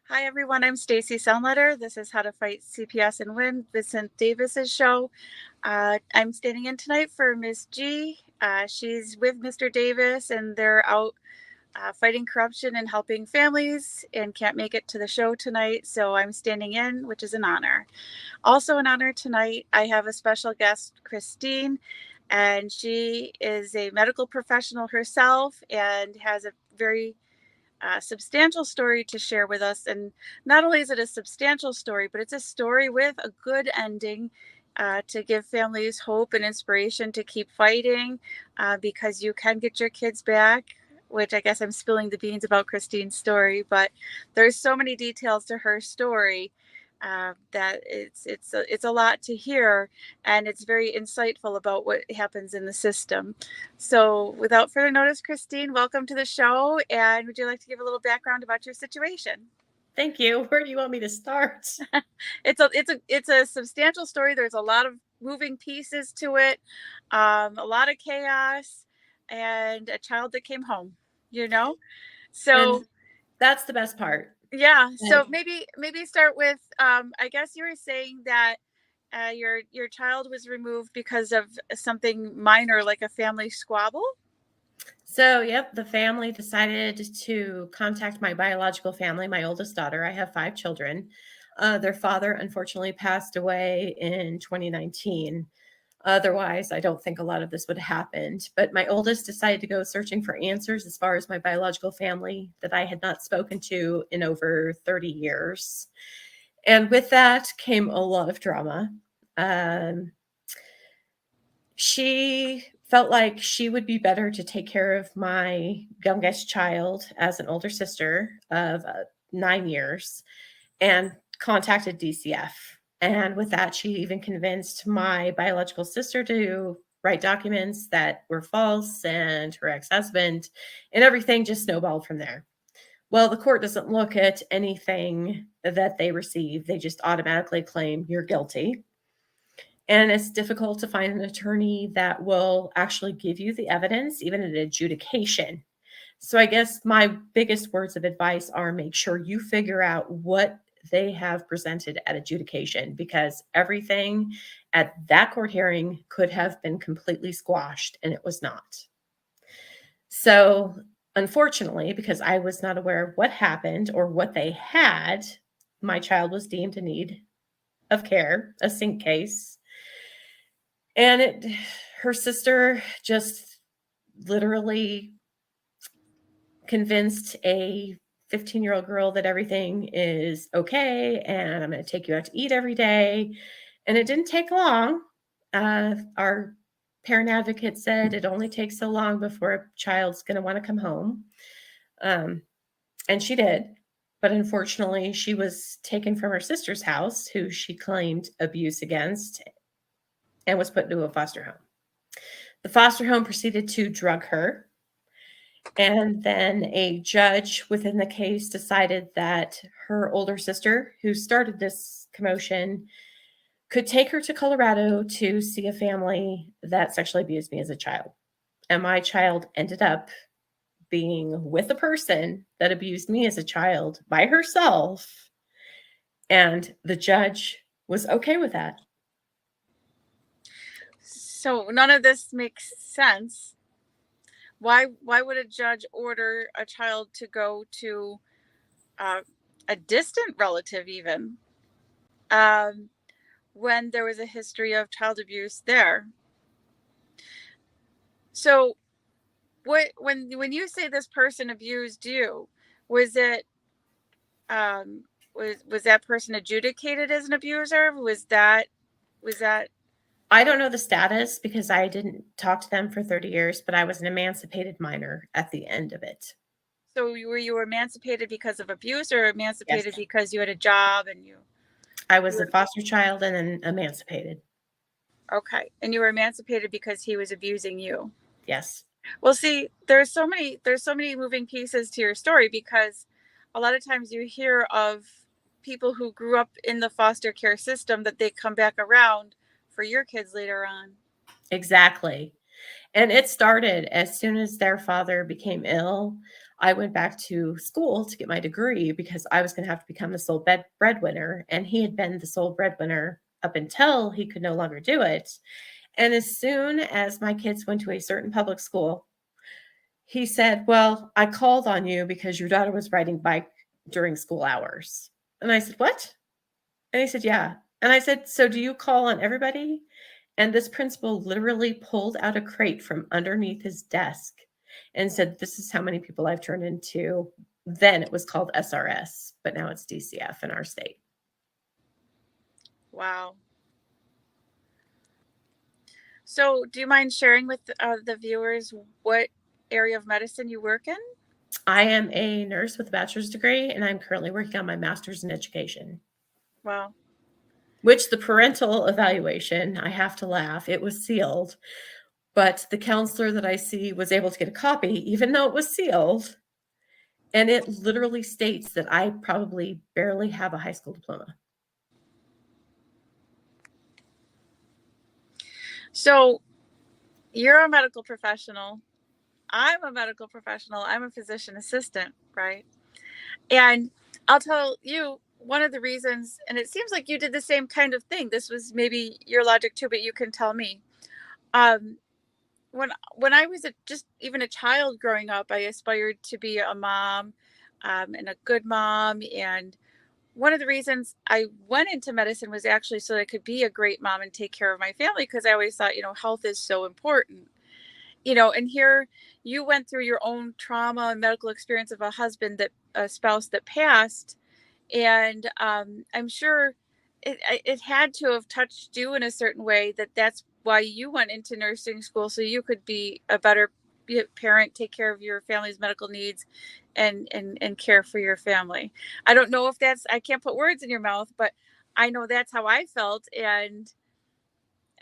Hi, everyone. I'm Stacy Sunletter. This is How to Fight CPS and Win, Vincent Davis's show. I'm standing in tonight for Miss G. She's with Mr. Davis, and they're out fighting corruption and helping families and can't make it to the show tonight. So I'm standing in, which is an honor. Also, an honor tonight, I have a special guest, Christine, and she is a medical professional herself and has a very substantial story to share with us. And not only is it a substantial story, but it's a story with a good ending to give families hope and inspiration to keep fighting because you can get your kids back. Which I guess I'm spilling the beans about Christine's story, but there's so many details to her story that it's a lot to hear, and it's very insightful about what happens in the system. So, without further notice, Christine, welcome to the show. And would you like to give a little background about your situation? Thank you. Where do you want me to start? It's a substantial story. There's a lot of moving pieces to it, a lot of chaos, and a child that came home. You know, so And that's the best part. yeah. So And maybe start with I guess you were saying that your child was removed because of something minor, like a family squabble. so, yep, the family decided to contact my biological family, my oldest daughter. I have 5 children. Their father unfortunately passed away in 2019. Otherwise, I don't think a lot of this would have happened. But my oldest decided to go searching for answers as far as my biological family that I had not spoken to in over 30 years. And with that came a lot of drama. Um, she felt like she would be better to take care of my youngest child as an older sister of 9 years and contacted DCF. And with that, she even convinced my biological sister to write documents that were false and her ex husband, and everything just snowballed from there. Well, the court doesn't look at anything that they receive, they just automatically claim you're guilty. And it's difficult to find an attorney that will actually give you the evidence, even at adjudication. So I guess my biggest words of advice are make sure you figure out what they have presented at adjudication, because everything at that court hearing could have been completely squashed and it was not. So unfortunately, because I was not aware of what happened or what they had, my child was deemed in need of care, a sink case. And her sister just literally convinced a 15-year-old girl that everything is okay and I'm going to take you out to eat every day. And it didn't take long. Our parent advocate said it only takes so long before a child's going to want to come home. And she did. But unfortunately, she was taken from her sister's house, who she claimed abuse against, and was put into a foster home. The foster home proceeded to drug her. And then a judge within the case decided that her older sister, who started this commotion, could take her to Colorado to see a family that sexually abused me as a child. And my child ended up being with a person that abused me as a child by herself. And the judge was okay with that. So none of this makes sense. Why would a judge order a child to go to uh, a distant relative, even um, when there was a history of child abuse there? So when you say this person abused you, was it was that person adjudicated as an abuser? Was that I don't know the status because I didn't talk to them for 30 years, but I was an emancipated minor at the end of it. so you were emancipated because of abuse, or Yes. emancipated because you had a job and I you was a were foster child and then emancipated. okay, and you were emancipated because he was abusing you? Yes. Well, see, there's so many moving pieces to your story, because a lot of times you hear of people who grew up in the foster care system that they come back around for your kids later on. Exactly. And it started as soon as their father became ill. I went back to school to get my degree because I was going to have to become the sole breadwinner. And he had been the sole breadwinner up until he could no longer do it. And as soon as my kids went to a certain public school, he said, "Well, I called on you because your daughter was riding bike during school hours." And I said, "What?" And he said, "Yeah." And I said, "So do you call on everybody?" And this principal literally pulled out a crate from underneath his desk and said, "This is how many people I've turned into." Then it was called SRS, but now it's DCF in our state. Wow. So, do you mind sharing with the viewers what area of medicine you work in? I am a nurse with a bachelor's degree, and I'm currently working on my master's in education. Wow. Which the parental evaluation, I have to laugh, it was sealed, but the counselor that I see was able to get a copy, even though it was sealed. And it literally states that I probably barely have a high school diploma. So, you're a medical professional. I'm a medical professional. I'm a physician assistant, right? And I'll tell you one of the reasons, and it seems like you did the same kind of thing. This was maybe your logic too, but you can tell me. Um, when I was just even a child growing up, I aspired to be a mom, and a good mom. And one of the reasons I went into medicine was actually so that I could be a great mom and take care of my family, because I always thought, health is so important. And here you went through your own trauma and medical experience of a spouse that passed. And I'm sure it had to have touched you in a certain way, that's why you went into nursing school, so you could be a better parent, take care of your family's medical needs, and care for your family. I don't know if I can't put words in your mouth, but I know that's how I felt. And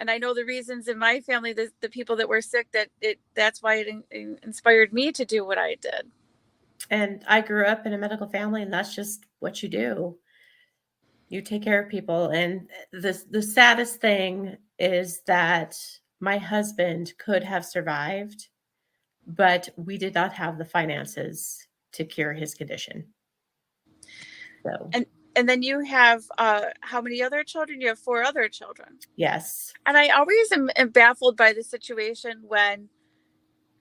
I know the reasons in my family, the people that were sick, that's why it inspired me to do what I did. And I grew up in a medical family, and that's just what you do. You take care of people. And the saddest thing is that my husband could have survived, but we did not have the finances to cure his condition. So, And then you have how many other children? You have four other children. yes. And I always am baffled by the situation when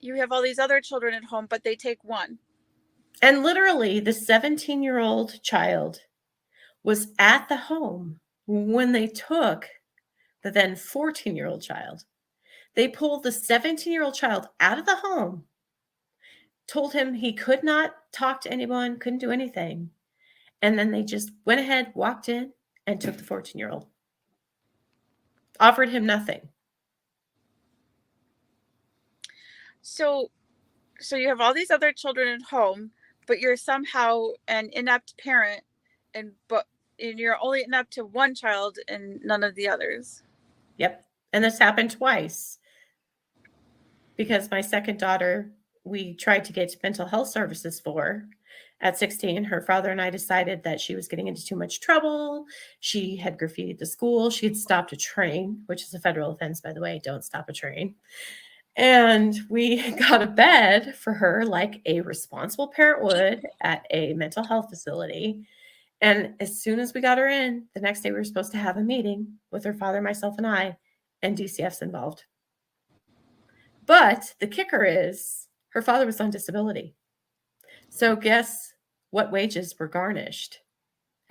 you have all these other children at home, but they take one. And literally, the 17-year-old child was at the home when they took the then 14-year-old child. They pulled the 17-year-old child out of the home, told him he could not talk to anyone, couldn't do anything. And then they just went ahead, walked in, and took the 14-year-old. Offered him nothing. So you have all these other children at home, but you're somehow an inept parent, and you're only inept to one child and none of the others. Yep. And this happened twice because my second daughter, we tried to get mental health services for. At 16, her father and I decided that she was getting into too much trouble. She had graffitied the school. She had stopped a train, which is a federal offense, by the way. Don't stop a train. And we got a bed for her like a responsible parent would at a mental health facility. And as soon as we got her in, the next day we were supposed to have a meeting with her father, myself, and I, and DCF's involved. But the kicker is her father was on disability. So guess what wages were garnished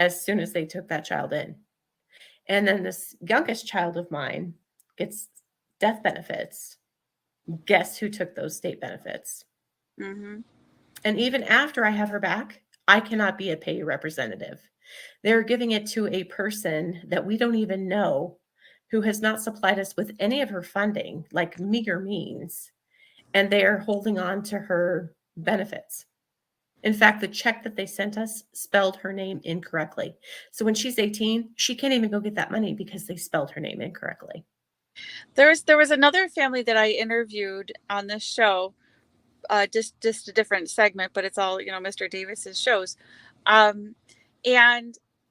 as soon as they took that child in? And then this youngest child of mine gets death benefits. Guess who took those state benefits? Mm-hmm. And even after I have her back, I cannot be a pay representative. They're giving it to a person that we don't even know, who has not supplied us with any of her funding, like meager means, and they are holding on to her benefits. In fact, the check that they sent us spelled her name incorrectly. So when she's 18, she can't even go get that money because they spelled her name incorrectly. There was another family that I interviewed on this show, just a different segment, but it's all Mr. Davis's shows, and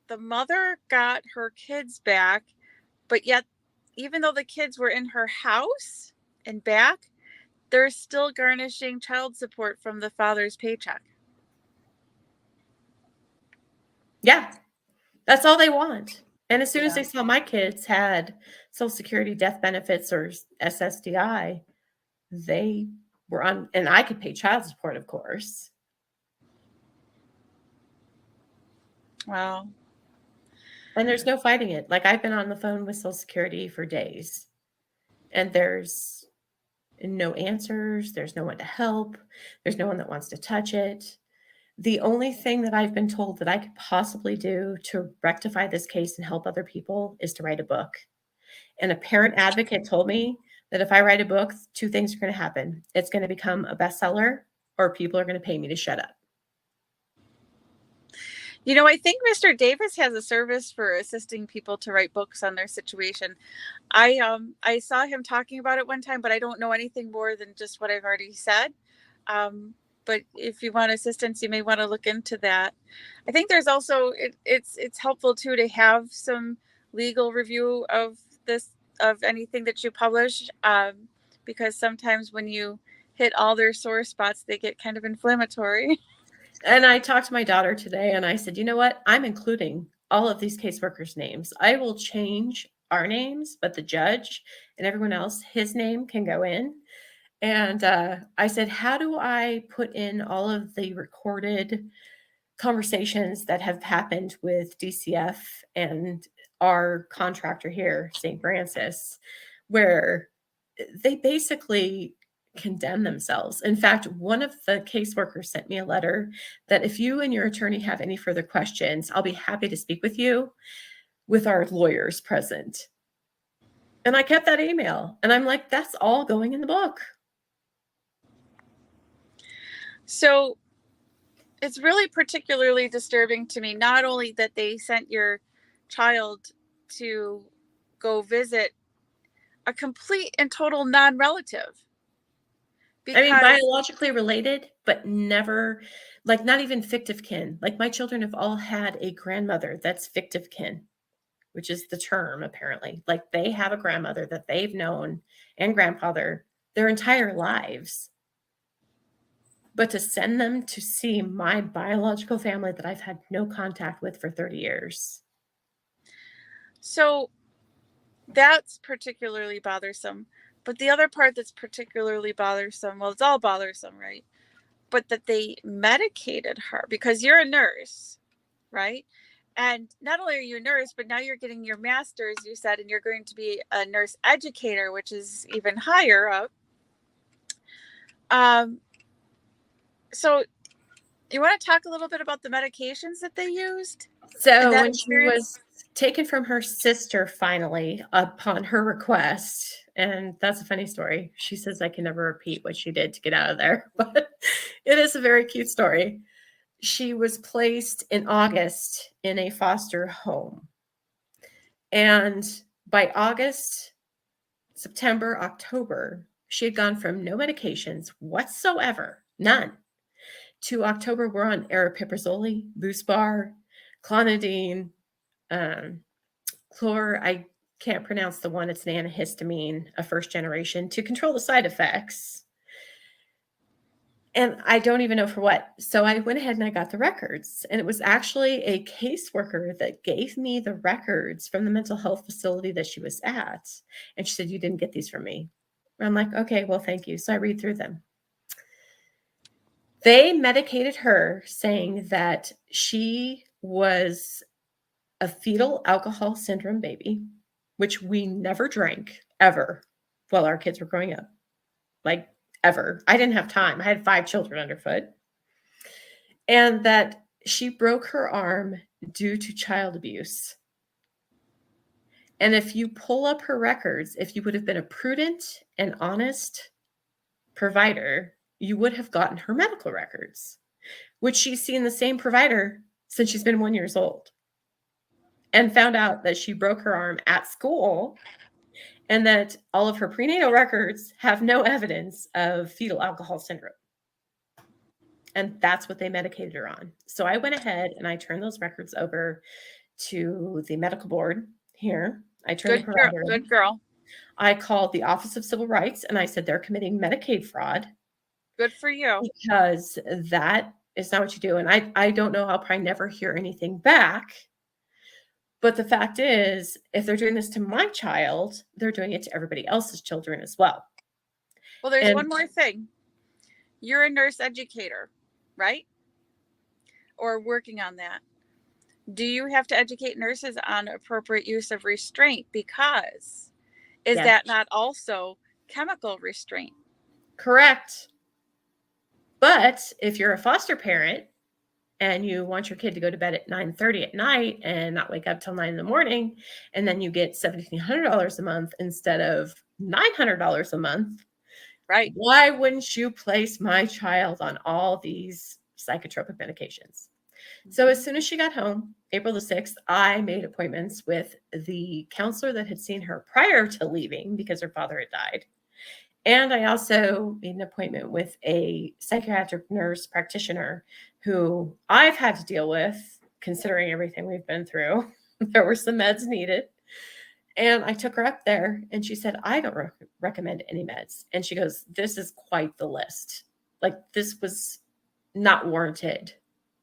the mother got her kids back, but yet even though the kids were in her house and back, they're still garnishing child support from the father's paycheck. Yeah, that's all they want. And as soon as Yeah. they saw my kids had Social Security death benefits or SSDI, they were on, and I could pay child support, of course. Wow. And there's no fighting it. Like, I've been on the phone with Social Security for days, and there's no answers. There's no one to help. There's no one that wants to touch it. The only thing that I've been told that I could possibly do to rectify this case and help other people is to write a book. And a parent advocate told me that if I write a book, two things are going to happen. It's going to become a bestseller, or people are going to pay me to shut up. You know, I think Mr. Davis has a service for assisting people to write books on their situation. I saw him talking about it one time, but I don't know anything more than just what I've already said. But if you want assistance, you may want to look into that. I think there's also it's helpful too to have some legal review of this, of anything that you publish, because sometimes when you hit all their sore spots, they get kind of inflammatory. And I talked to my daughter today and I said, you know what? I'm including all of these caseworkers' names. I will change our names, but the judge and everyone else, his name can go in. And I said, how do I put in all of the recorded conversations that have happened with DCF and our contractor here, St. Francis, where they basically condemn themselves. In fact, one of the caseworkers sent me a letter that if you and your attorney have any further questions, I'll be happy to speak with you with our lawyers present. And I kept that email and I'm like, that's all going in the book. So it's really particularly disturbing to me, not only that they sent your child to go visit a complete and total non-relative, I mean, because biologically related, but never, like, not even fictive kin. Like, my children have all had a grandmother that's fictive kin, which is the term apparently. Like, they have a grandmother that they've known and grandfather their entire lives. But to send them to see my biological family that I've had no contact with for 30 years. so that's particularly bothersome. But the other part that's particularly bothersome, well, it's all bothersome, right? But that they medicated her, because you're a nurse, right? And not only are you a nurse, but now you're getting your master's, you said, and you're going to be a nurse educator, which is even higher up. So you want to talk a little bit about the medications that they used and So that when she was experience? taken from her sister finally upon her request, and that's a funny story. She says I can never repeat what she did to get out of there, but it is a very cute story. She was placed in August in a foster home. And by August, September, October, she had gone from no medications whatsoever, none, to October, we're on aripiprazole, Lousbar, clonidine, um, chlor. I can't pronounce the one. It's an antihistamine, a first generation, to control the side effects. And I don't even know for what. So I went ahead and I got the records. And it was actually a caseworker that gave me the records from the mental health facility that she was at. And she said, you didn't get these from me. And I'm like, okay, well, thank you. So I read through them. They medicated her saying that she was a fetal alcohol syndrome baby, which we never drank ever while our kids were growing up. Like, ever. I didn't have time. I had 5 children underfoot. And that she broke her arm due to child abuse. And if you pull up her records, if you would have been a prudent and honest provider, you would have gotten her medical records, which she's seen the same provider since she's been 1 year old, and found out that she broke her arm at school and that all of her prenatal records have no evidence of fetal alcohol syndrome. And that's what they medicated her on. So I went ahead and I turned those records over to the medical board here. I turned the Good girl, provider in. good girl. I called the Office of Civil Rights and I said they're committing Medicaid fraud Good for you. because that is not what you do. And I don't know, I'll probably never hear anything back. But the fact is, if they're doing this to my child, they're doing it to everybody else's children as well. Well, there's And one more thing. You're a nurse educator, right? Or working on that. Do you have to educate nurses on appropriate use of restraint? Because is yes, that not also chemical restraint? correct. But if you're a foster parent and you want your kid to go to bed at 9:30 at night and not wake up till 9 in the morning, and then you get $1,700 a month instead of $900 a month, Right. why wouldn't you place my child on all these psychotropic medications? So as soon as she got home, April the 6th, I made appointments with the counselor that had seen her prior to leaving because her father had died. And I also made an appointment with a psychiatric nurse practitioner who I've had to deal with, considering everything we've been through. There were some meds needed. And I took her up there and she said, I don't recommend any meds. And she goes, this is quite the list. Like, this was not warranted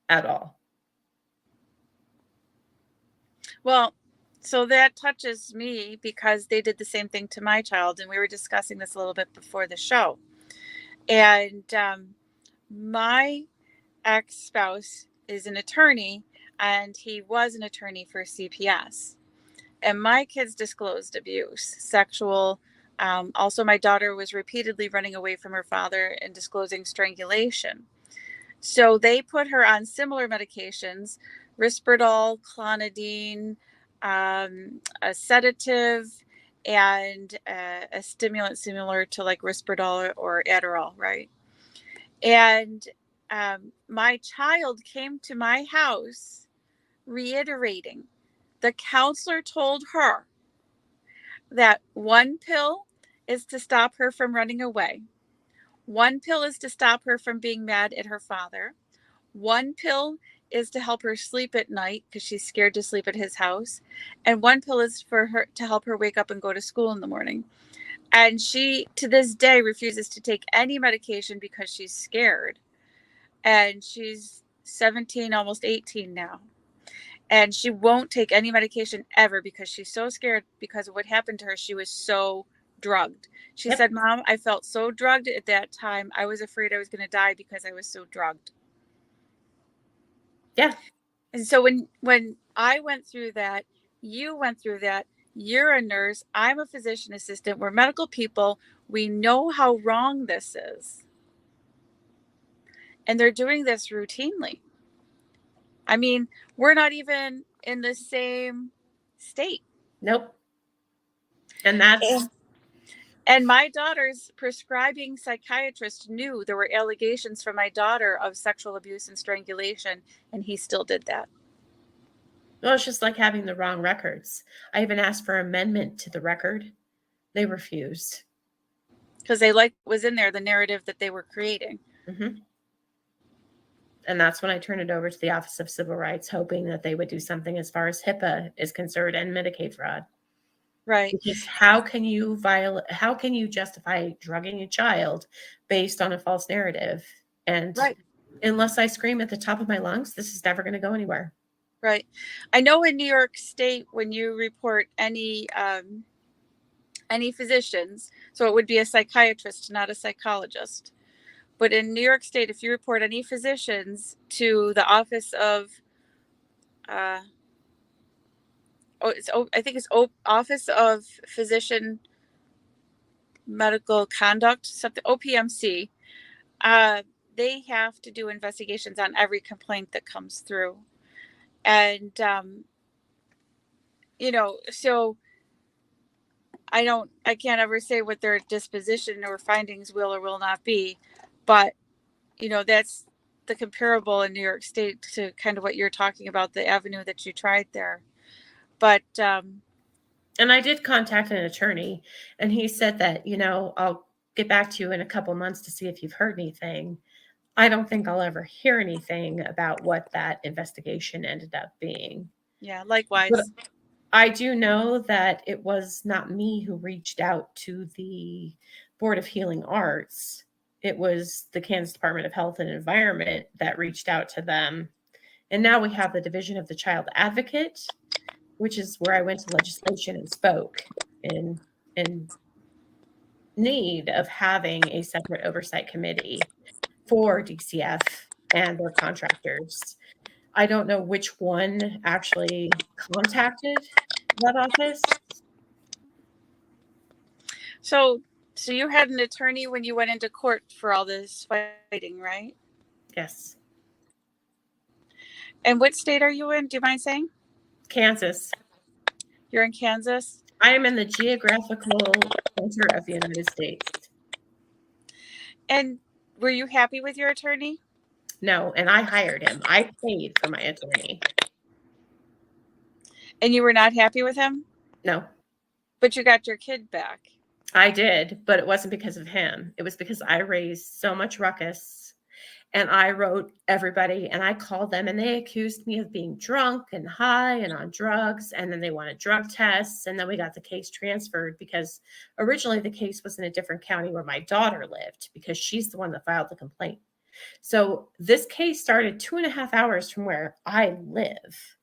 at all. Well, so that touches me because they did the same thing to my child. And we were discussing this a little bit before the show. And my ex-spouse is an attorney, and he was an attorney for CPS. And my kids disclosed abuse, sexual. Also, my daughter was repeatedly running away from her father and disclosing strangulation. So they put her on similar medications, Risperdal, Clonidine, a sedative, and a stimulant similar to like Risperdal or Adderall, right? And my child came to my house reiterating the counselor told her that one pill is to stop her from running away. One pill is to stop her from being mad at her father. One pill is to help her sleep at night because she's scared to sleep at his house. And one pill is for her to help her wake up and go to school in the morning. And she, to this day, refuses to take any medication because she's scared. And she's 17, almost 18 now. And she won't take any medication ever because she's so scared because of what happened to her. She was so drugged. She Yep. said, Mom, I felt so drugged at that time. I was afraid I was going to die because I was so drugged. Yeah. And so when I went through that, you went through that, you're a nurse, I'm a physician assistant, we're medical people, we know how wrong this is. And they're doing this routinely. I mean, we're not even in the same state. Nope. And that's And my daughter's prescribing psychiatrist knew there were allegations from my daughter of sexual abuse and strangulation, and he still did that. well, it's just like having the wrong records. I even asked for amendment to the record. They refused. Because they liked what was in there, the narrative that they were creating. Mm-hmm. And that's when I turned it over to the Office of Civil Rights, hoping that they would do something as far as HIPAA is concerned and Medicaid fraud. Right. Because how can you justify drugging a child based on a false narrative? And Right. unless I scream at the top of my lungs, this is never going to go anywhere. Right. I know in New York State, when you report any physicians, so it would be a psychiatrist, not a psychologist. But in New York State, if you report any physicians to the Office of, I think it's Office of Physician Medical Conduct, something OPMC, they have to do investigations on every complaint that comes through. And, so I can't ever say what their disposition or findings will or will not be, but, that's the comparable in New York State to kind of what you're talking about, the avenue that you tried there. But, and I did contact an attorney, and he said that, I'll get back to you in a couple months to see if you've heard anything. I don't think I'll ever hear anything about what that investigation ended up being. yeah, But likewise. I do know that it was not me who reached out to the Board of Healing Arts. It was the Kansas Department of Health and Environment that reached out to them. And now we have the Division of the Child Advocate, which is where I went to legislation and spoke in need of having a separate oversight committee for DCF and their contractors. I don't know which one actually contacted that office. So, so you had an attorney when you went into court for all this fighting, right? Yes. And what state are you in? Do you mind saying? Kansas. You're in Kansas? I am in the geographical center of the United States. And were you happy with your attorney? No, and I hired him. I paid for my attorney. And you were not happy with him? No, But you got your kid back. I did, but it wasn't because of him. It was because I raised so much ruckus and I wrote everybody and I called them and they accused me of being drunk and high and on drugs. And then they wanted drug tests. And then we got the case transferred because originally the case was in a different county where my daughter lived because she's the one that filed the complaint. So this case started 2.5 hours from where I live.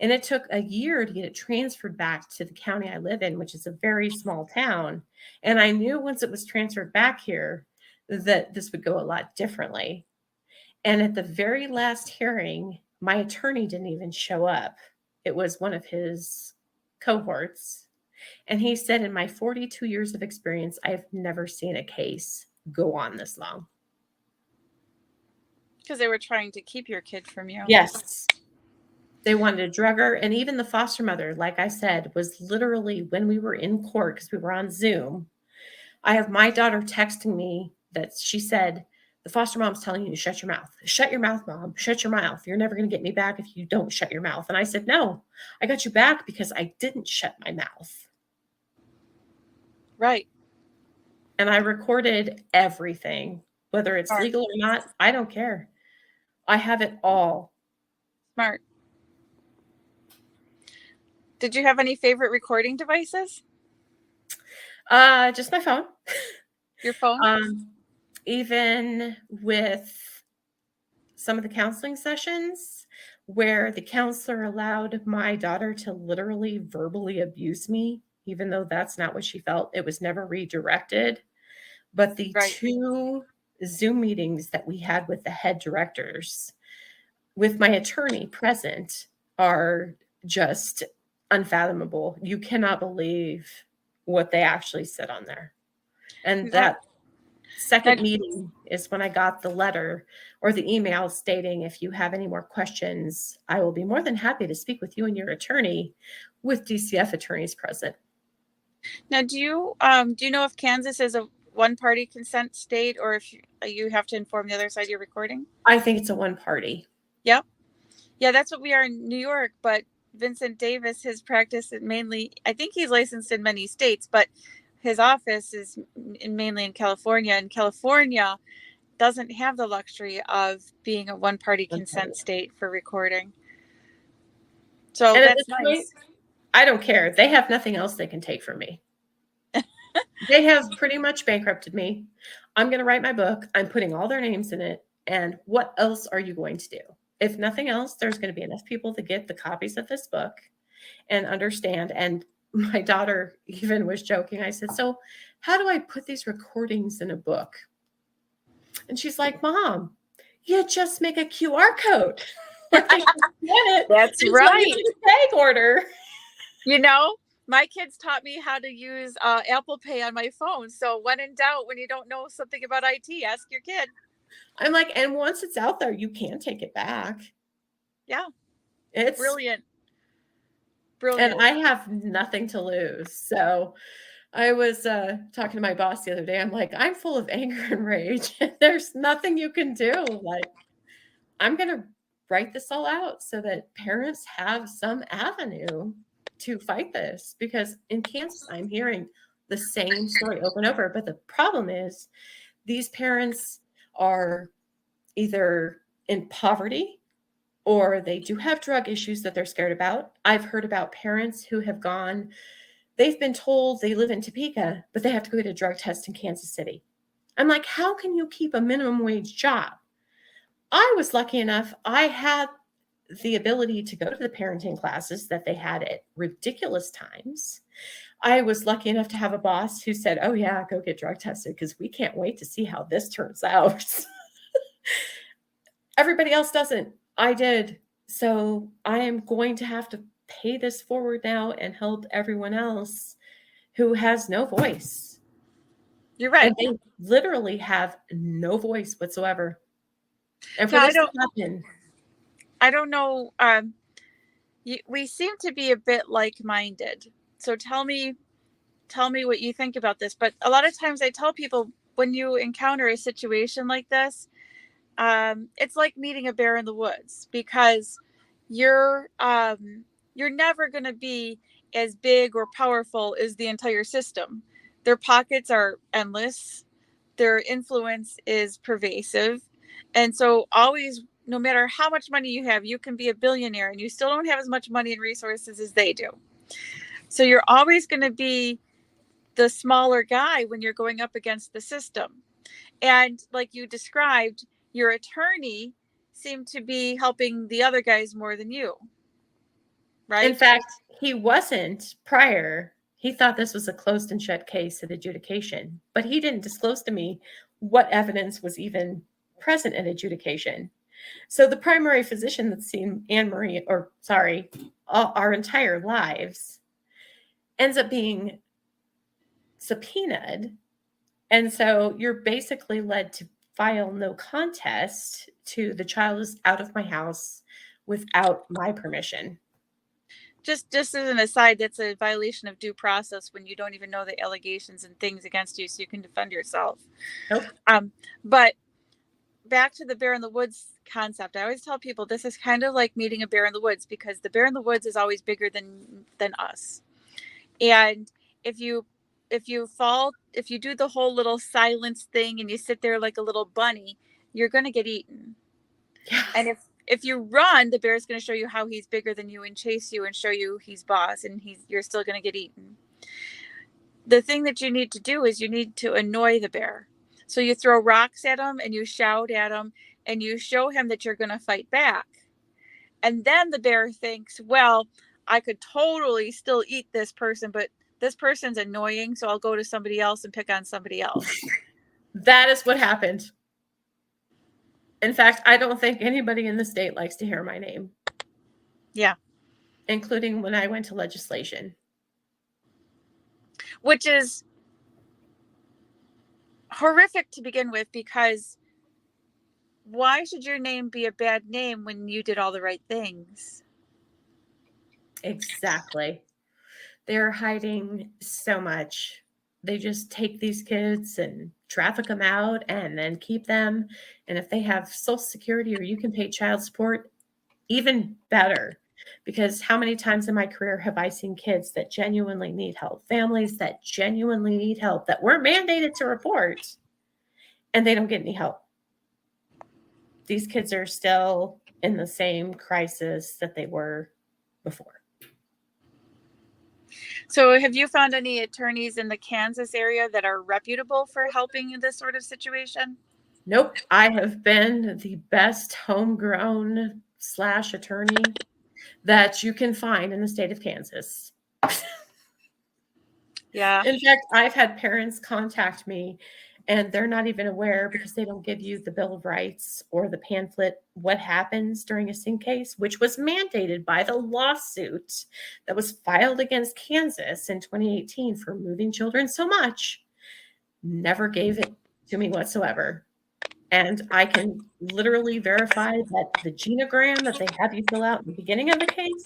And it took a year to get it transferred back to the county I live in, which is a very small town. And I knew once it was transferred back here that this would go a lot differently. And at the very last hearing, my attorney didn't even show up. It was one of his cohorts. And he said, in my 42 years of experience, I've never seen a case go on this long. Because they were trying to keep your kid from you. Yes. They wanted to drug her. And even the foster mother, like I said, was literally when we were in court, because we were on Zoom, I have my daughter texting me that she said, the foster mom's telling you to shut your mouth. Shut your mouth, mom. Shut your mouth. You're never going to get me back if you don't shut your mouth. And I said, no, I got you back because I didn't shut my mouth. Right. And I recorded everything, whether it's Smart. legal or not. I don't care. I have it all. Smart. Did you have any favorite recording devices? Just my phone. Your phone? Even with some of the counseling sessions where the counselor allowed my daughter to literally verbally abuse me, even though that's not what she felt. It was never redirected. But the Right. 2 Zoom meetings that we had with the head directors with my attorney present are just unfathomable. You cannot believe what they actually said on there. And that second meeting is when I got the letter or the email stating, if you have any more questions, I will be more than happy to speak with you and your attorney, with DCF attorneys present. Now, do you know if Kansas is a one-party consent state, or if you have to inform the other side you're recording? I think it's a one party. Yep. Yeah, that's what we are in New York. But Vincent Davis, his practice is mainly, I think he's licensed in many states, but his office is mainly in California, and California doesn't have the luxury of being a one-party consent state for recording. So and that's nice. Point, I don't care. They have nothing else they can take from me. They have pretty much bankrupted me. I'm going to write my book. I'm putting all their names in it. And what else are you going to do? If nothing else, there's going to be enough people to get the copies of this book and understand. And my daughter even was joking. I said, so how do I put these recordings in a book? And she's like, Mom, you just make a QR code. That's right. Tag order. You know, my kids taught me how to use Apple Pay on my phone. So when in doubt, when you don't know something about IT, ask your kid. I'm like, and once it's out there, you can take it back. Yeah. It's brilliant. Brilliant. And I have nothing to lose. So I was talking to my boss the other day. I'm like, I'm full of anger and rage. There's nothing you can do. Like, I'm going to write this all out so that parents have some avenue to fight this. Because in Kansas, I'm hearing the same story over and over. But the problem is these parents are either in poverty or they do have drug issues that they're scared about. I've heard about parents who have gone, they've been told they live in Topeka, but they have to go get a drug test in Kansas City. I'm like, how can you keep a minimum wage job? I was lucky enough, I had the ability to go to the parenting classes that they had at ridiculous times. I was lucky enough to have a boss who said, "Oh, yeah, go get drug tested because we can't wait to see how this turns out." Everybody else doesn't. I did. So I am going to have to pay this forward now and help everyone else who has no voice. You're right. And they literally have no voice whatsoever. And for Yeah, this to happen, I don't know. We seem to be a bit like-minded. So tell me what you think about this. But a lot of times I tell people, when you encounter a situation like this, it's like meeting a bear in the woods, because you're never going to be as big or powerful as the entire system. Their pockets are endless. Their influence is pervasive. And so always, no matter how much money you have, you can be a billionaire and you still don't have as much money and resources as they do. So you're always going to be the smaller guy when you're going up against the system. And like you described, your attorney seemed to be helping the other guys more than you, in right? fact, he wasn't prior. He thought this was a closed and shut case at adjudication, but he didn't disclose to me what evidence was even present at adjudication. So the primary physician that's seen Anne Marie, or sorry, our entire lives, ends up being subpoenaed. And so you're basically led to file no contest to the child is out of my house without my permission. Just as an aside, that's a violation of due process when you don't even know the allegations and things against you so you can defend yourself. Nope. But back to the bear in the woods concept, I always tell people this is kind of like meeting a bear in the woods, because the bear in the woods is always bigger than us. And if you if you do the whole little silence thing and you sit there like a little bunny, you're going to get eaten. Yeah. And if you run, the bear is going to show you how he's bigger than you and chase you and show you he's boss, and you're still going to get eaten. The thing that you need to do is you need to annoy the bear. So you throw rocks at him and you shout at him and you show him that you're going to fight back. And then the bear thinks, well, I could totally still eat this person, but this person's annoying, so I'll go to somebody else and pick on somebody else. That is what happened. In fact, I don't think anybody in the state likes to hear my name. Yeah. Including when I went to legislation. Which is horrific to begin with, because why should your name be a bad name when you did all the right things? Exactly. They're hiding so much. They just take these kids and traffic them out and then keep them. And if they have Social Security or you can pay child support, even better. Because how many times in my career have I seen kids that genuinely need help, families that genuinely need help, that we're mandated to report, and they don't get any help? These kids are still in the same crisis that they were before. So have you found any attorneys in the Kansas area that are reputable for helping in this sort of situation? Nope. I have been the best homegrown / attorney that you can find in the state of Kansas. Yeah. In fact, I've had parents contact me and they're not even aware, because they don't give you the Bill of Rights or the pamphlet, what happens during a sin case, which was mandated by the lawsuit that was filed against Kansas in 2018 for moving children so much. Never gave it to me whatsoever. And I can literally verify that the genogram that they have you fill out in the beginning of the case,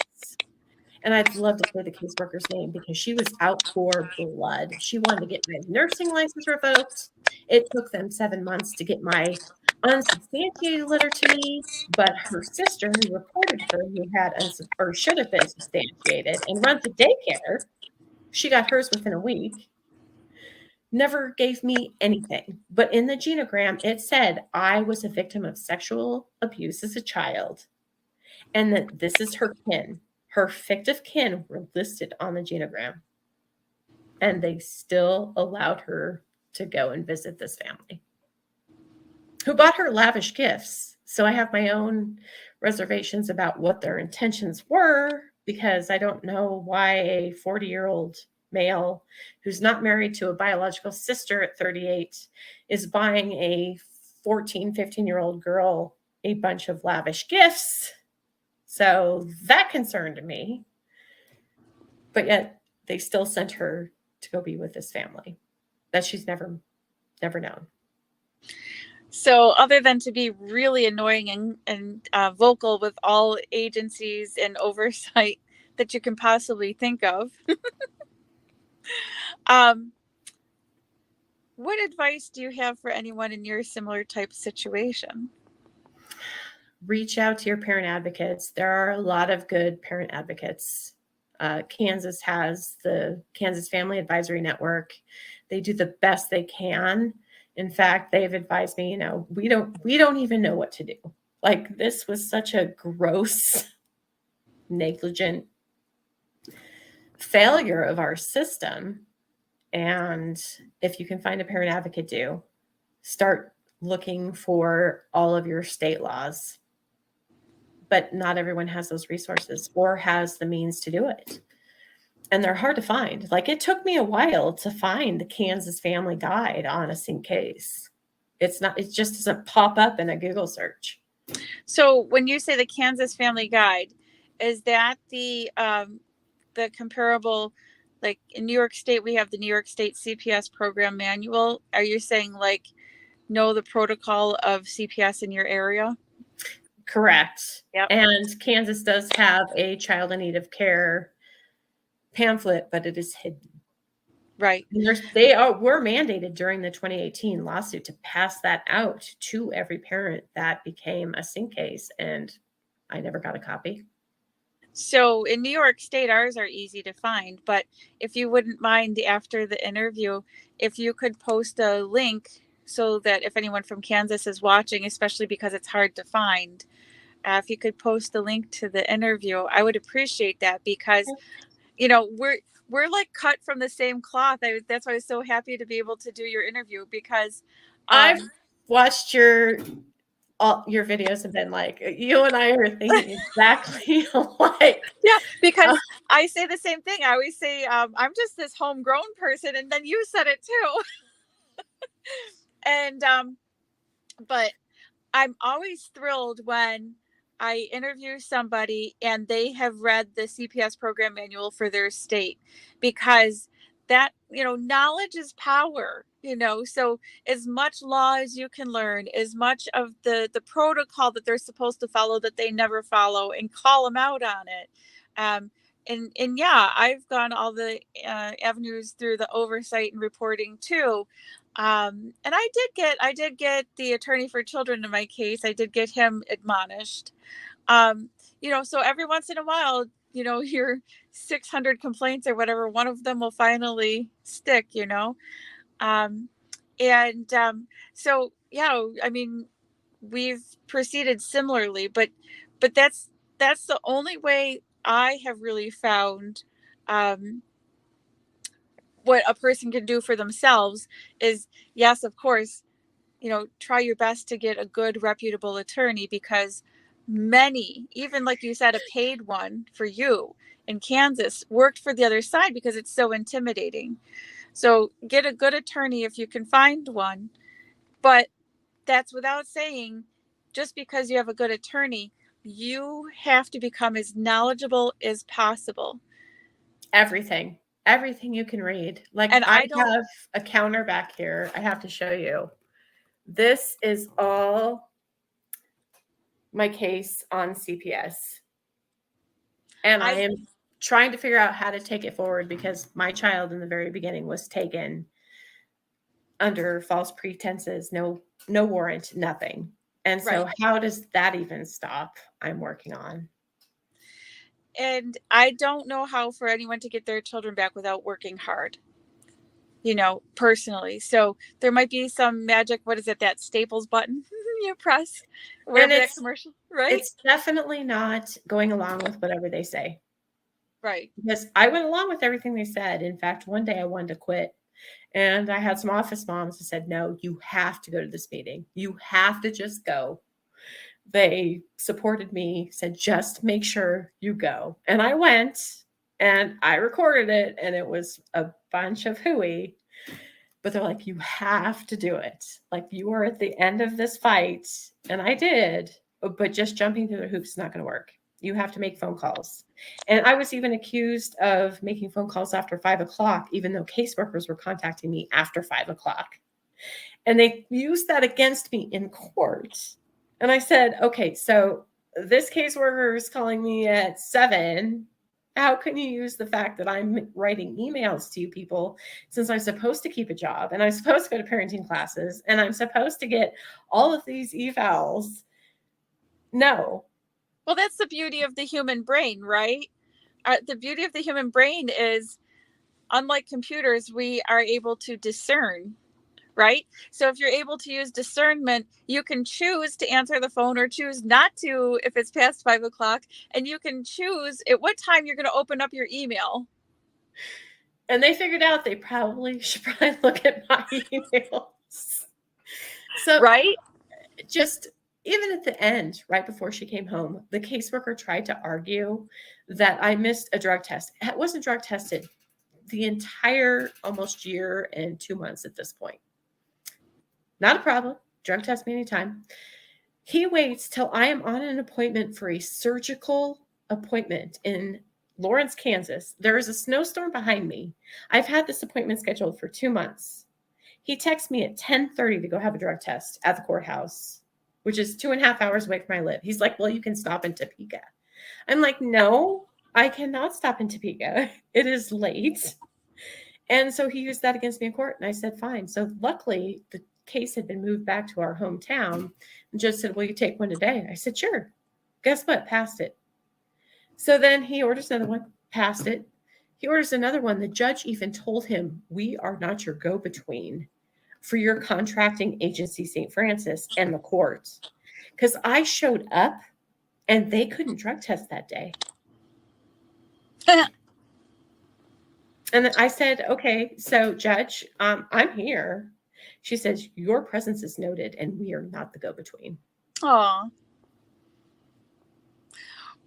and I'd love to say the caseworker's name because she was out for blood. She wanted to get my nursing license revoked. It took them 7 months to get my unsubstantiated letter to me, but her sister, who reported her, who had or should have been substantiated and runs a daycare, she got hers within a week. Never gave me anything. But in the genogram, it said I was a victim of sexual abuse as a child. and that this is her kin. Her fictive kin were listed on the genogram, and they still allowed her to go and visit this family who bought her lavish gifts. So I have my own reservations about what their intentions were, because I don't know why a 40-year-old male who's not married to a biological sister at 38 is buying a 14, 15-year-old girl a bunch of lavish gifts. So that concerned me. But yet they still sent her to go be with this family that she's never known. So, other than to be really annoying and vocal with all agencies and oversight that you can possibly think of, what advice do you have for anyone in your similar type situation? Reach out to your parent advocates. There are a lot of good parent advocates. Kansas has the Kansas Family Advisory Network. They do the best they can. In fact, they've advised me, we don't even know what to do. Like, this was such a gross, negligent failure of our system. And if you can find a parent advocate, do start looking for all of your state laws. But not everyone has those resources or has the means to do it. And they're hard to find. Like, it took me a while to find the Kansas Family Guide on a sync case. It just doesn't pop up in a Google search. So when you say the Kansas Family Guide, is that the comparable, like in New York State, we have the New York State CPS program manual. Are you saying like know the protocol of CPS in your area? Correct. Yep. And Kansas does have a child in need of care pamphlet, but it is hidden. Right. Were mandated during the 2018 lawsuit to pass that out to every parent that became a sync case, and I never got a copy. So in New York State, ours are easy to find, but if you wouldn't mind, after the interview, if you could post a link so that if anyone from Kansas is watching, especially because it's hard to find, if you could post the link to the interview, I would appreciate that, because we're like cut from the same cloth. That's why I was so happy to be able to do your interview, because I've watched your videos and been like, you and I are thinking exactly alike. Yeah, because I say the same thing. I always say, I'm just this homegrown person, and then you said it too. And but I'm always thrilled when I interview somebody and they have read the CPS program manual for their state, because that, knowledge is power, so as much law as you can learn, as much of the protocol that they're supposed to follow that they never follow, and call them out on it. And yeah, I've gone all the avenues through the oversight and reporting too. And I did get the attorney for children in my case. I did get him admonished. So every once in a while, your 600 complaints or whatever, one of them will finally stick, um, and so yeah, I mean, we've proceeded similarly, but that's the only way I have really found what a person can do for themselves is, yes, of course, try your best to get a good reputable attorney, because many, even like you said, a paid one for you in Kansas, worked for the other side because it's so intimidating. So get a good attorney if you can find one. But that's without saying, just because you have a good attorney, you have to become as knowledgeable as possible. Everything you can read. Like, And I have a counter back here. I have to show you. This is all my case on CPS. And I am trying to figure out how to take it forward, because my child in the very beginning was taken under false pretenses, no warrant, nothing. And so how does that even stop? I'm working on. And I don't know how for anyone to get their children back without working hard, personally. So there might be some magic, what is it, that Staples button, You press And wherever that commercial, right? it's definitely not going along with whatever they say. Right. Because I went along with everything they said. In fact, one day I wanted to quit. And I had some office moms who said, no, you have to go to this meeting. You have to just go. They supported me, said, just make sure you go. And I went and I recorded it, and it was a bunch of hooey. But they're like, you have to do it. Like, you are at the end of this fight. And I did. But just jumping through the hoops is not going to work. You have to make phone calls. And I was even accused of making phone calls after 5 o'clock, even though caseworkers were contacting me after 5 o'clock. And they used that against me in court. And I said, okay, so this caseworker is calling me at 7. How can you use the fact that I'm writing emails to you people, since I'm supposed to keep a job and I'm supposed to go to parenting classes and I'm supposed to get all of these evals? No. Well, that's the beauty of the human brain, right? The beauty of the human brain is, unlike computers, we are able to discern, right? So if you're able to use discernment, you can choose to answer the phone or choose not to if it's past 5 o'clock, and you can choose at what time you're going to open up your email. And they figured out they should probably look at my emails. So, right? Just even at the end, right before she came home, the caseworker tried to argue that I missed a drug test. I wasn't drug tested the entire almost year and 2 months at this point. Not a problem. Drug test me anytime. He waits till I am on an appointment for a surgical appointment in Lawrence, Kansas. There is a snowstorm behind me. I've had this appointment scheduled for 2 months. He texts me at 10:30 to go have a drug test at the courthouse, which is 2.5 hours away from where I live. He's like, well, you can stop in Topeka. I'm like, no, I cannot stop in Topeka. It is late. And so he used that against me in court. And I said, fine. So luckily, the case had been moved back to our hometown. And just said, will you take one today? I said, sure. Guess what? Passed it. So then he orders another one, passed it. He orders another one. The judge even told him, we are not your go-between for your contracting agency, St. Francis, and the court. Because I showed up and they couldn't drug test that day. And I said, okay, so judge, I'm here. She says, your presence is noted and we are not the go-between. Aw.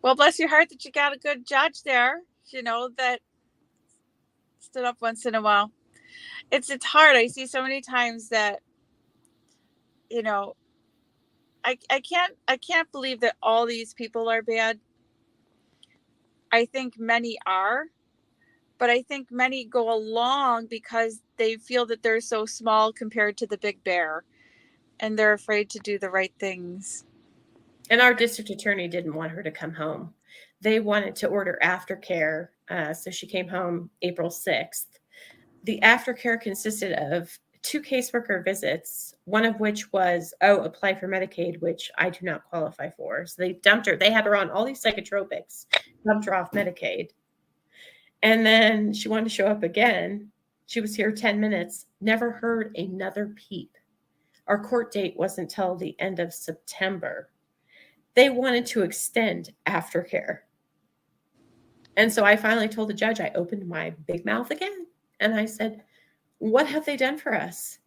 Well, bless your heart that you got a good judge there, that stood up once in a while. It's hard. I see so many times that, I can't believe that all these people are bad. I think many are, but I think many go along because they feel that they're so small compared to the big bear, and they're afraid to do the right things. And our district attorney didn't want her to come home. They wanted to order aftercare. So she came home April 6th. The aftercare consisted of 2 caseworker visits, one of which was, apply for Medicaid, which I do not qualify for. So they dumped her. They had her on all these psychotropics, dumped her off Medicaid. And then she wanted to show up again. She was here 10 minutes, never heard another peep. Our court date wasn't till the end of September. They wanted to extend aftercare. And so I finally told the judge, I opened my big mouth again. And I said, what have they done for us?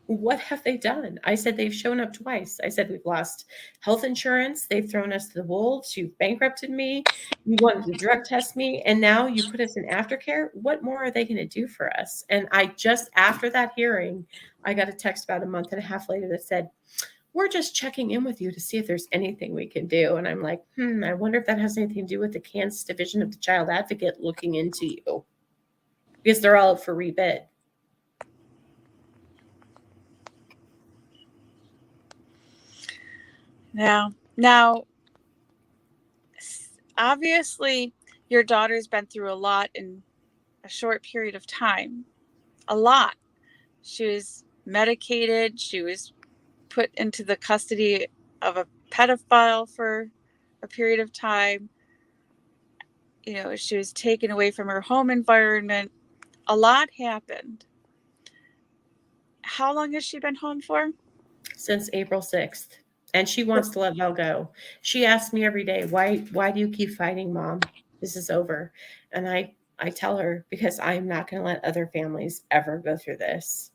What have they done? I said, they've shown up twice. I said, we've lost health insurance. They've thrown us to the wolves. You've bankrupted me. You wanted to drug test me. And now you put us in aftercare. What more are they going to do for us? And I just, after that hearing, I got a text about a month and a half later that said, we're just checking in with you to see if there's anything we can do. And I'm like, I wonder if that has anything to do with the Kansas Division of the Child Advocate looking into you, because they're all up for rebid. Now, obviously, your daughter's been through a lot in a short period of time. A lot. She was medicated. She was put into the custody of a pedophile for a period of time. She was taken away from her home environment. A lot happened. How long has she been home for? since April 6th. And she wants to let it all go. She asks me every day, why do you keep fighting, Mom? This is over. And I tell her, because I'm not going to let other families ever go through this.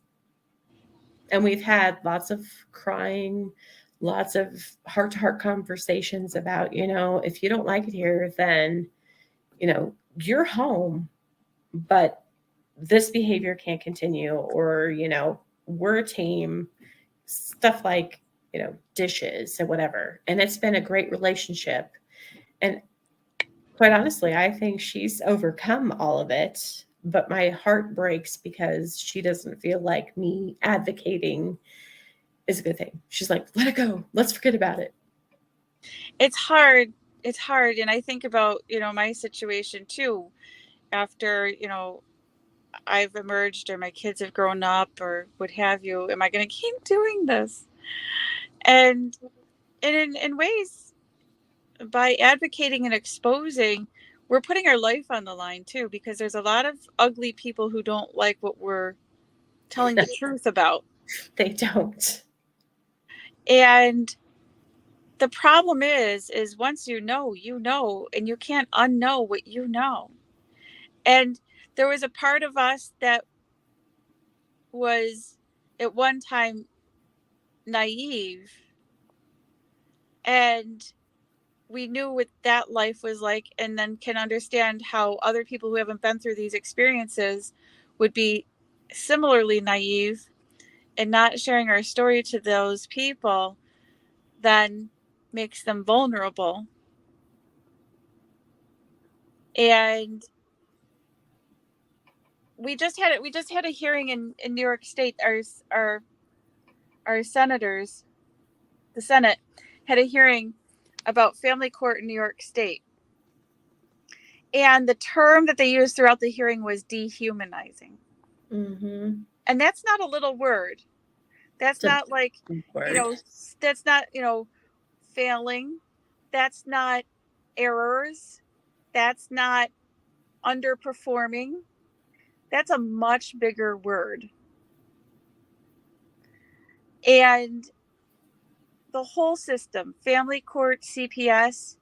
And we've had lots of crying, lots of heart to heart conversations about, if you don't like it here, then, you're home, but this behavior can't continue, or, we're a team, stuff like, dishes and whatever. And it's been a great relationship. And quite honestly, I think she's overcome all of it. But my heart breaks because she doesn't feel like me advocating is a good thing. She's like, let it go. Let's forget about it. It's hard. It's hard. And I think about, my situation too. After, I've emerged or my kids have grown up or what have you, am I going to keep doing this? And in ways, by advocating and exposing, we're putting our life on the line too, because there's a lot of ugly people who don't like what we're telling the truth about. They don't. And the problem is once you know, and you can't unknow what you know. And there was a part of us that was at one time naive, and we knew what that life was like, and then can understand how other people who haven't been through these experiences would be similarly naive, and not sharing our story to those people then makes them vulnerable. And we just had a hearing in New York State. Our senators, the Senate, had a hearing about family court in New York State. And the term that they used throughout the hearing was dehumanizing. Mm-hmm. And that's not a little word. That's not like, word. That's not, failing. That's not errors. That's not underperforming. That's a much bigger word. And the whole system, family court, CPS,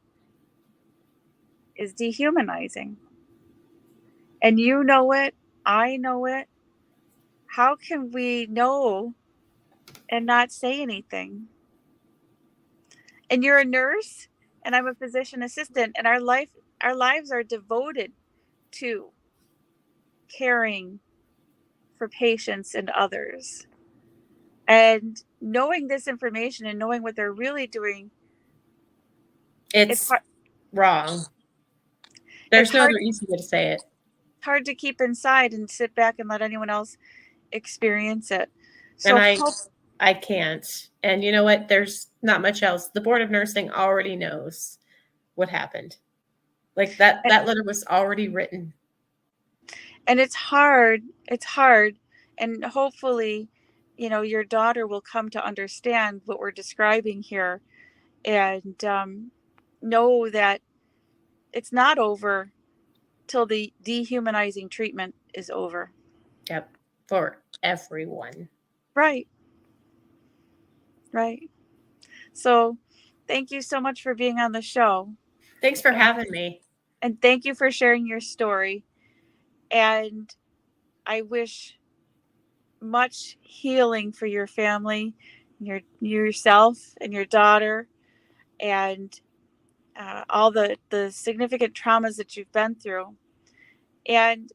is dehumanizing. And you know it. I know it. How can we know and not say anything? And you're a nurse and I'm a physician assistant, and our lives are devoted to caring for patients and others. And knowing this information and knowing what they're really doing, it's It's hard, wrong. it's There's no hard other easy way to say it. hard to keep inside and sit back and let anyone else experience it. And So I can't. And you know what? There's not much else. The Board of Nursing already knows what happened. Like that letter was already written. and it's hard. It's hard. And hopefully, your daughter will come to understand what we're describing here, and know that it's not over till the dehumanizing treatment is over. Yep. For everyone. Right. Right. So thank you so much for being on the show. Thanks for And, having me. and thank you for sharing your story. And I wish much healing for your family, yourself and your daughter, and all the significant traumas that you've been through. And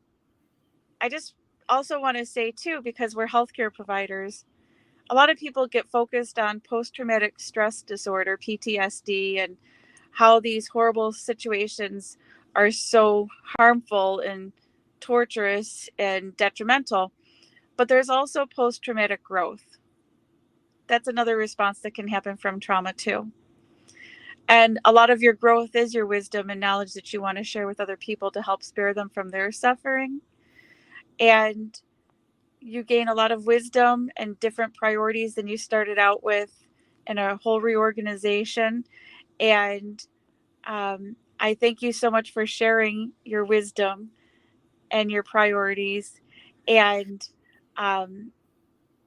I just also want to say too, because we're healthcare providers, a lot of people get focused on post-traumatic stress disorder, PTSD, and how these horrible situations are so harmful and torturous and detrimental. But there's also post-traumatic growth. That's another response that can happen from trauma too. And a lot of your growth is your wisdom and knowledge that you want to share with other people to help spare them from their suffering. And you gain a lot of wisdom and different priorities than you started out with in a whole reorganization. And I thank you so much for sharing your wisdom and your priorities. And um,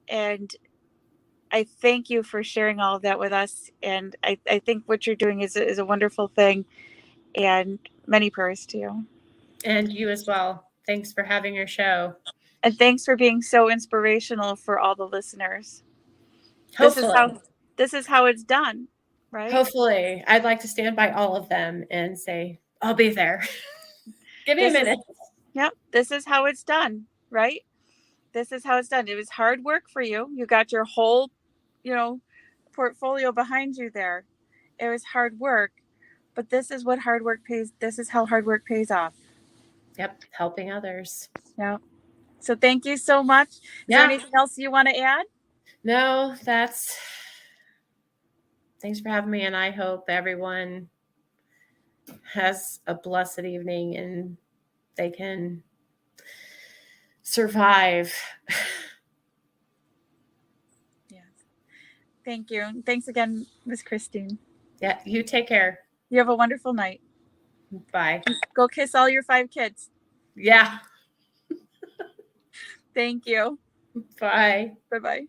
and I thank you for sharing all of that with us. And I think what you're doing is a wonderful thing. And many prayers to you. And you as well. Thanks for having your show. And thanks for being so inspirational for all the listeners. Hopefully. This is how it's done, right? Hopefully. I'd like to stand by all of them and say, I'll be there. Give me a minute. Yep. This is how it's done, right? This is how it's done. It was hard work for you. You got your whole, portfolio behind you there. It was hard work, but this is what hard work pays. This is how hard work pays off. Yep. Helping others. Yeah. So thank you so much. Is there anything else you want to add? No, thanks for having me. And I hope everyone has a blessed evening and they can survive. Yes. Thank you. Thanks again, Miss Christine. Yeah, you take care. You have a wonderful night. Bye. Go kiss all your 5 kids. Yeah. Thank you. Bye. Bye-bye.